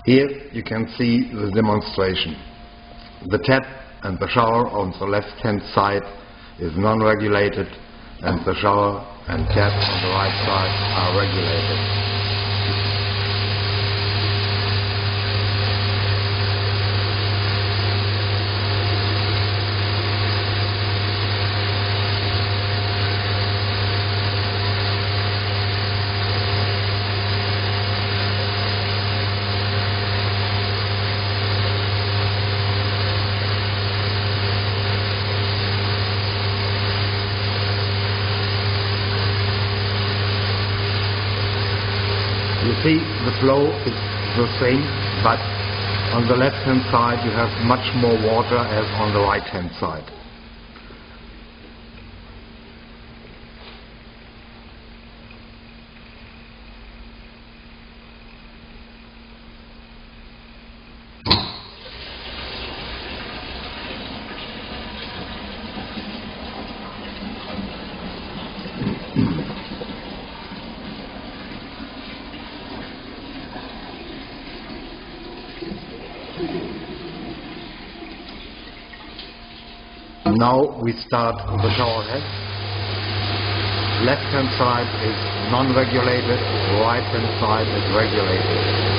Here you can see the demonstration. The tap and the shower on the left-hand side is non-regulated, and the shower and tap on the right side are regulated. You see, the flow is the same, but on the left-hand side you have much more water as on the right-hand side. Now we start the shower head. Left-hand side is non-regulated, right-hand side is regulated.